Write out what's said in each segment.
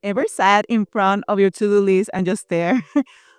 Ever sat in front of your to-do list and just stare?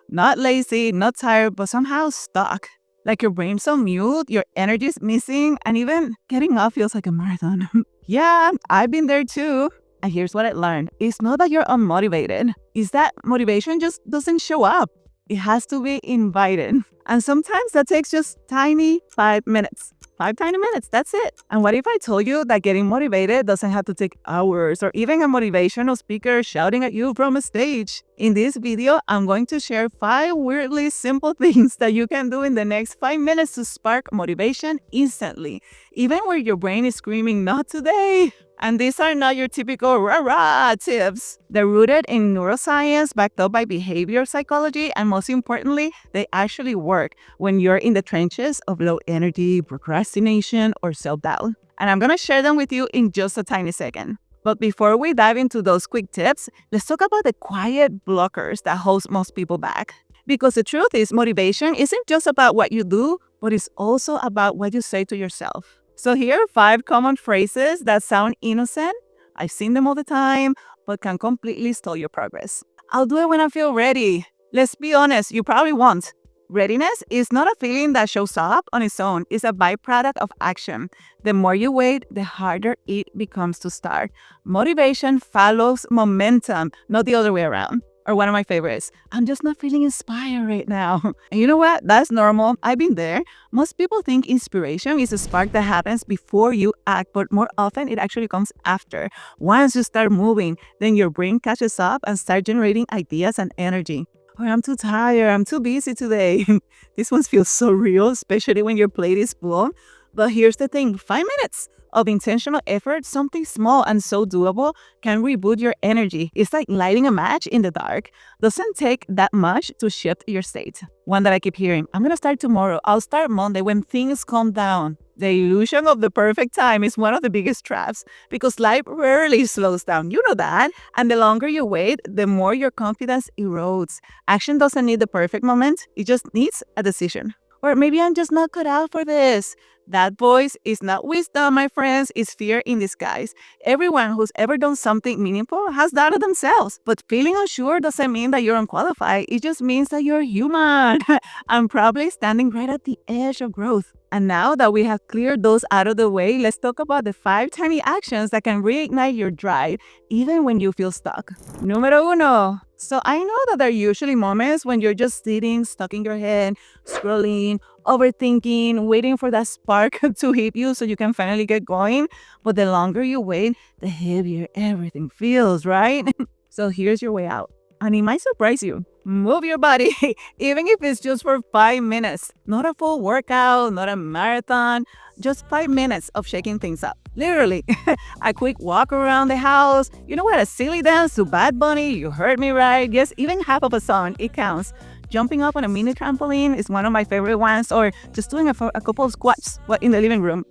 Not lazy, not tired, but somehow stuck. Like your brain's on mute, your energy's missing, and even getting up feels like a marathon. Yeah, I've been there too. And here's what I learned. It's not that you're unmotivated. It's that motivation just doesn't show up. It has to be invited. And sometimes that takes just tiny 5 minutes. 5 tiny minutes, that's it. And what if I told you that getting motivated doesn't have to take hours or even a motivational speaker shouting at you from a stage? In this video, I'm going to share 5 weirdly simple things that you can do in the next 5 minutes to spark motivation instantly, even where your brain is screaming, not today. And these are not your typical rah-rah tips. They're rooted in neuroscience, backed up by behavior psychology, and most importantly, they actually work when you're in the trenches of low energy, procrastination, or self-doubt. And I'm gonna share them with you in just a tiny second. But before we dive into those quick tips, let's talk about the quiet blockers that hold most people back. Because the truth is, motivation isn't just about what you do, but it's also about what you say to yourself. So here are 5 common phrases that sound innocent. I've seen them all the time, but can completely stall your progress. I'll do it when I feel ready. Let's be honest, you probably won't. Readiness is not a feeling that shows up on its own. It's a byproduct of action. The more you wait, the harder it becomes to start. Motivation follows momentum, not the other way around. Or one of my favorites, I'm just not feeling inspired right now. And you know what? That's normal. I've been there. Most people think inspiration is a spark that happens before you act, but more often it actually comes after. Once you start moving, then your brain catches up and starts generating ideas and energy. Or I'm too tired, I'm too busy today. This one feels so real, especially when your plate is full. But here's the thing, 5 minutes of intentional effort, something small and so doable, can reboot your energy. It's like lighting a match in the dark. Doesn't take that much to shift your state. One that I keep hearing, I'm gonna start tomorrow. I'll start Monday when things calm down. The illusion of the perfect time is one of the biggest traps because life rarely slows down. You know that. And the longer you wait, the more your confidence erodes. Action doesn't need the perfect moment. It just needs a decision. Or maybe I'm just not cut out for this. That voice is not wisdom, my friends. It's fear in disguise. Everyone who's ever done something meaningful has doubted themselves. But feeling unsure doesn't mean that you're unqualified. It just means that you're human. I'm probably standing right at the edge of growth. And now that we have cleared those out of the way, let's talk about the 5 tiny actions that can reignite your drive, even when you feel stuck. Número 1. So I know that there are usually moments when you're just sitting, stuck in your head, scrolling, overthinking, waiting for that spark to hit you so you can finally get going. But the longer you wait, the heavier everything feels, right? So here's your way out. And it might surprise you. Move your body, even if it's just for 5 minutes. Not a full workout, not a marathon, just 5 minutes of shaking things up. Literally, a quick walk around the house. You know what? A silly dance to Bad Bunny. You heard me right. Yes, even half of a song, it counts. Jumping up on a mini trampoline is one of my favorite ones, or just doing a couple of squats in the living room.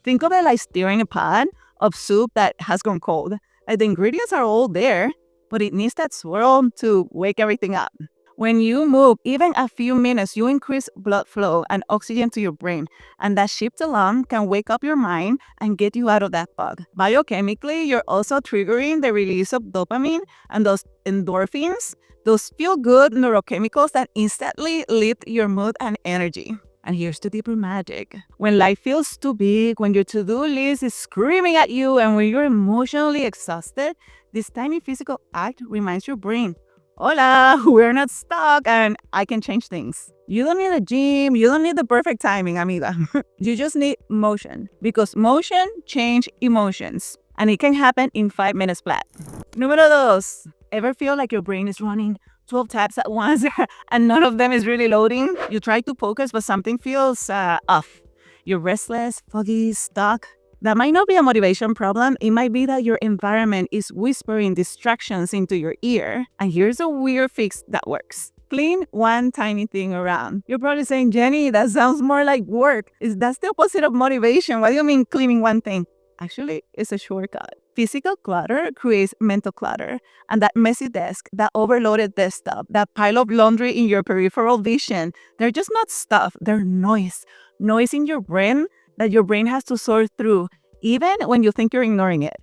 Think of it like stirring a pot of soup that has gone cold. Like the ingredients are all there, but it needs that swirl to wake everything up. When you move even a few minutes, you increase blood flow and oxygen to your brain, and that shift alone can wake up your mind and get you out of that fog. Biochemically, you're also triggering the release of dopamine and those endorphins, those feel-good neurochemicals that instantly lift your mood and energy. And here's the deeper magic. When life feels too big, when your to-do list is screaming at you, and when you're emotionally exhausted, this tiny physical act reminds your brain, hola, we're not stuck and I can change things. You don't need a gym, you don't need the perfect timing, amiga. You just need motion, because motion changes emotions, and it can happen in 5 minutes flat. Número 2. Ever feel like your brain is running 12 tabs at once and none of them is really loading? You try to focus, but something feels off. You're restless, foggy, stuck. That might not be a motivation problem. It might be that your environment is whispering distractions into your ear. And here's a weird fix that works. Clean one tiny thing around. You're probably saying, Jenny, that sounds more like work. Is that the opposite of motivation? What do you mean cleaning one thing? Actually, it's a shortcut. Physical clutter creates mental clutter. And that messy desk, that overloaded desktop, that pile of laundry in your peripheral vision, they're just not stuff. They're noise. Noise in your brain that your brain has to sort through, even when you think you're ignoring it.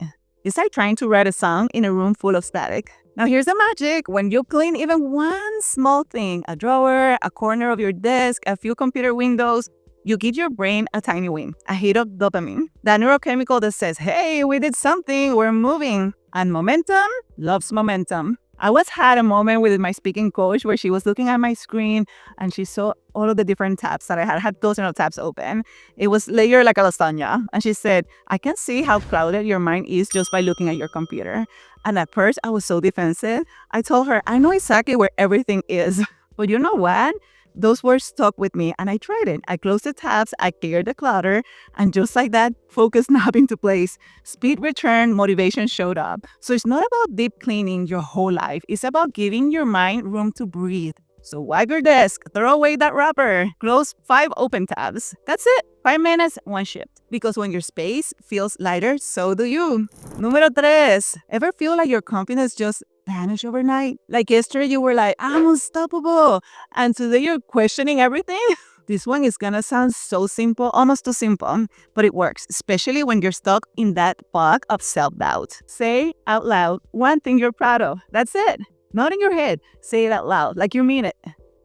It's like trying to write a song in a room full of static. Now here's the magic. When you clean even one small thing, a drawer, a corner of your desk, a few computer windows, you give your brain a tiny win, a hit of dopamine, that neurochemical that says, hey, we did something, we're moving. And momentum loves momentum. I once had a moment with my speaking coach where she was looking at my screen and she saw all of the different tabs that I had dozens of tabs open. It was layered like a lasagna. And she said, I can see how crowded your mind is just by looking at your computer. And at first, I was so defensive. I told her, I know exactly where everything is. But you know what? Those words stuck with me and I tried it. I closed the tabs, I cleared the clutter, and just like that, focus snapped into place. Speed returned, motivation showed up. So it's not about deep cleaning your whole life. It's about giving your mind room to breathe. So wipe your desk, throw away that wrapper, close 5 open tabs. That's it. 5 minutes, 1 shift. Because when your space feels lighter, so do you. Número 3. Ever feel like your confidence just vanished overnight? Like yesterday you were like, I'm unstoppable. And today you're questioning everything? This one is gonna sound so simple, almost too simple, but it works, especially when you're stuck in that fog of self-doubt. Say out loud one thing you're proud of. That's it. Not in your head. Say it out loud, like you mean it.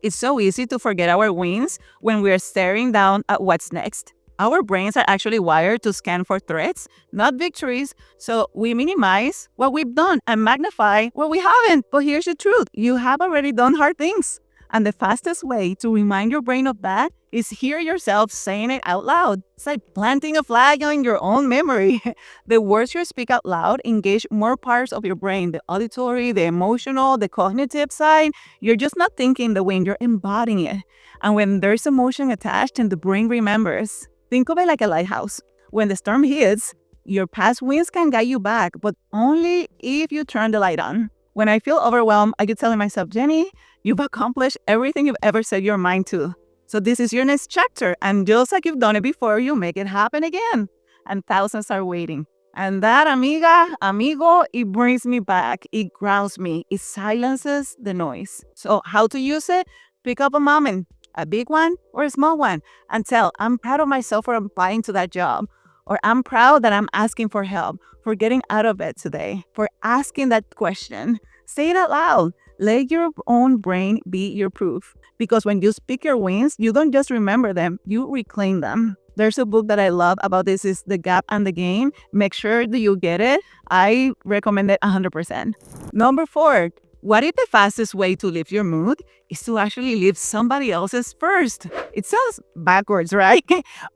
It's so easy to forget our wins when we're staring down at what's next. Our brains are actually wired to scan for threats, not victories, so we minimize what we've done and magnify what we haven't. But here's the truth. You have already done hard things. And the fastest way to remind your brain of that is hear yourself saying it out loud. It's like planting a flag on your own memory. The words you speak out loud engage more parts of your brain, the auditory, the emotional, the cognitive side. You're just not thinking the way, you're embodying it. And when there's emotion attached and the brain remembers, think of it like a lighthouse. When the storm hits, your past wins can guide you back, but only if you turn the light on. When I feel overwhelmed, I keep telling myself, Jenny, you've accomplished everything you've ever set your mind to. So this is your next chapter. And just like you've done it before, you make it happen again. And thousands are waiting. And that, amigo, it brings me back. It grounds me. It silences the noise. So how to use it? Pick up a moment, a big one or a small one, and tell, I'm proud of myself for applying to that job. Or I'm proud that I'm asking for help, for getting out of bed today, for asking that question. Say it out loud. Let your own brain be your proof. Because when you speak your wins, you don't just remember them, you reclaim them. There's a book that I love about this is The Gap and the Game. Make sure that you get it. I recommend it 100%. Number 4, what if the fastest way to lift your mood is to actually lift somebody else's first? It sounds backwards, right?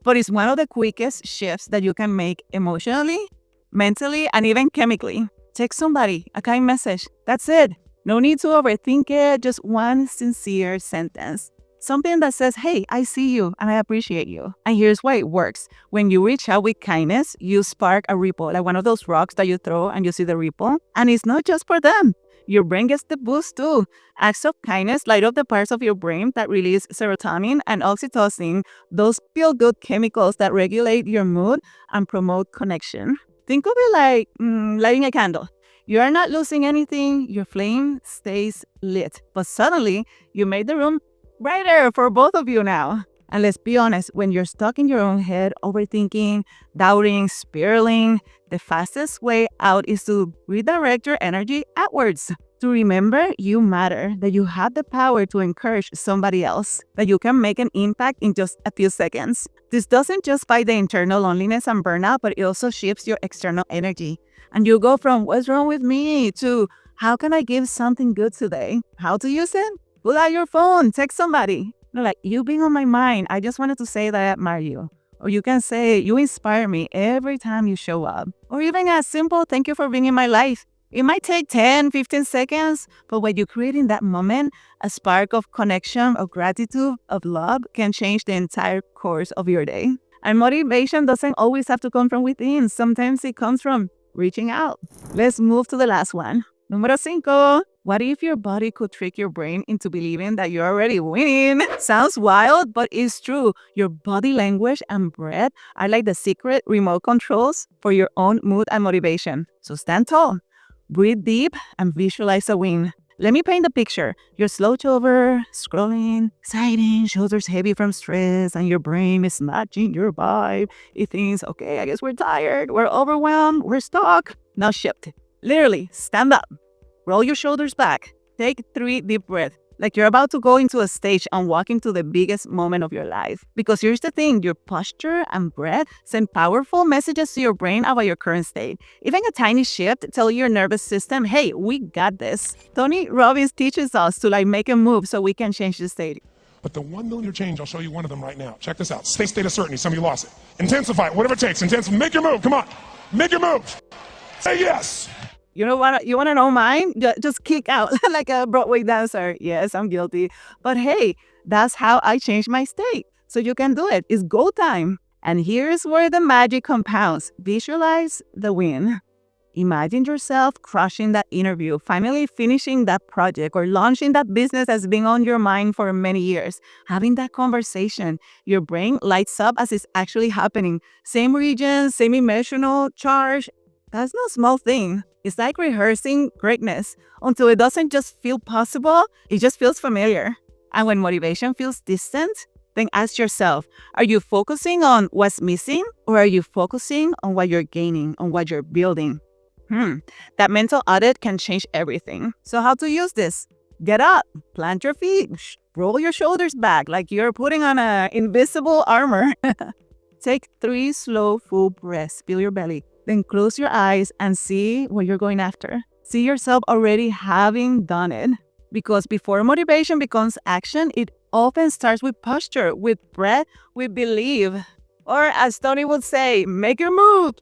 But it's one of the quickest shifts that you can make emotionally, mentally, and even chemically. Text somebody a kind message. That's it. No need to overthink it. Just one sincere sentence. Something that says, hey, I see you and I appreciate you. And here's why it works. When you reach out with kindness, you spark a ripple, like one of those rocks that you throw and you see the ripple. And it's not just for them. Your brain gets the boost too. Acts of kindness light up the parts of your brain that release serotonin and oxytocin, those feel-good chemicals that regulate your mood and promote connection. Think of it like lighting a candle. You are not losing anything. Your flame stays lit. But suddenly, you made the room brighter for both of you now. And let's be honest, when you're stuck in your own head, overthinking, doubting, spiraling, the fastest way out is to redirect your energy outwards. To remember you matter, that you have the power to encourage somebody else, that you can make an impact in just a few seconds. This doesn't just fight the internal loneliness and burnout, but it also shifts your external energy. And you go from what's wrong with me to how can I give something good today? How to use it? Pull out your phone, text somebody. Like, you've been on my mind. I just wanted to say that I admire you. Or you can say, you inspire me every time you show up. Or even as simple, thank you for being in my life. It might take 10, 15 seconds, but when you create in that moment, a spark of connection, of gratitude, of love can change the entire course of your day. And motivation doesn't always have to come from within. Sometimes it comes from reaching out. Let's move to the last one. Número 5. What if your body could trick your brain into believing that you're already winning? Sounds wild, but it's true. Your body language and breath are like the secret remote controls for your own mood and motivation. So stand tall, breathe deep, and visualize a win. Let me paint the picture. You're slouched over, scrolling, exciting, shoulders heavy from stress, and your brain is matching your vibe. It thinks, okay, I guess we're tired, we're overwhelmed, we're stuck. Now shift. Literally, stand up. Roll your shoulders back. Take 3 deep breaths. Like you're about to go into a stage and walk into the biggest moment of your life. Because here's the thing, your posture and breath send powerful messages to your brain about your current state. Even a tiny shift tells your nervous system, hey, we got this. Tony Robbins teaches us to make a move so we can change the state. But the 1 millimeter change, I'll show you one of them right now. Check this out. State of certainty. Some of you lost it. Intensify it, whatever it takes. Make your move. Come on. Make your move. Say yes. You know what? You want to know mine? Just kick out like a Broadway dancer. Yes, I'm guilty. But hey, that's how I changed my state. So you can do it. It's go time. And here's where the magic compounds. Visualize the win. Imagine yourself crushing that interview, finally finishing that project, or launching that business that's been on your mind for many years. Having that conversation, your brain lights up as it's actually happening. Same region, same emotional charge. That's no small thing. It's like rehearsing greatness until it doesn't just feel possible, it just feels familiar. And when motivation feels distant, then ask yourself, are you focusing on what's missing, or are you focusing on what you're gaining, on what you're building? That mental audit can change everything. So how to use this? Get up, plant your feet, roll your shoulders back like you're putting on an invisible armor. Take 3 slow, full breaths, feel your belly. Then close your eyes and see what you're going after. See yourself already having done it. Because before motivation becomes action, it often starts with posture, with breath, with belief. Or as Tony would say, make your move.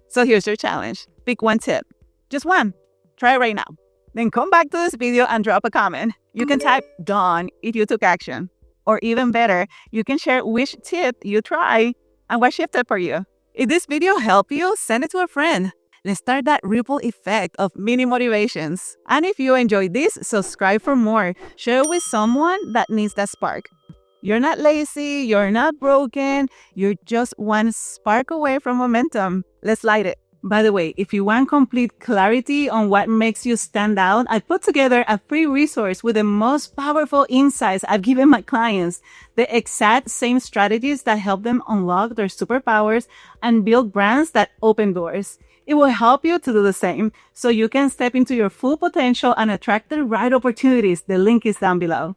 So here's your challenge. Pick 1 tip. Just 1. Try it right now. Then come back to this video and drop a comment. You can type done if you took action. Or even better, you can share which tip you try and what shifted for you. If this video helped you, send it to a friend. Let's start that ripple effect of mini motivations. And if you enjoyed this, subscribe for more. Share it with someone that needs that spark. You're not lazy, you're not broken, you're just one spark away from momentum. Let's light it. By the way, if you want complete clarity on what makes you stand out, I put together a free resource with the most powerful insights I've given my clients, the exact same strategies that help them unlock their superpowers and build brands that open doors. It will help you to do the same so you can step into your full potential and attract the right opportunities. The link is down below.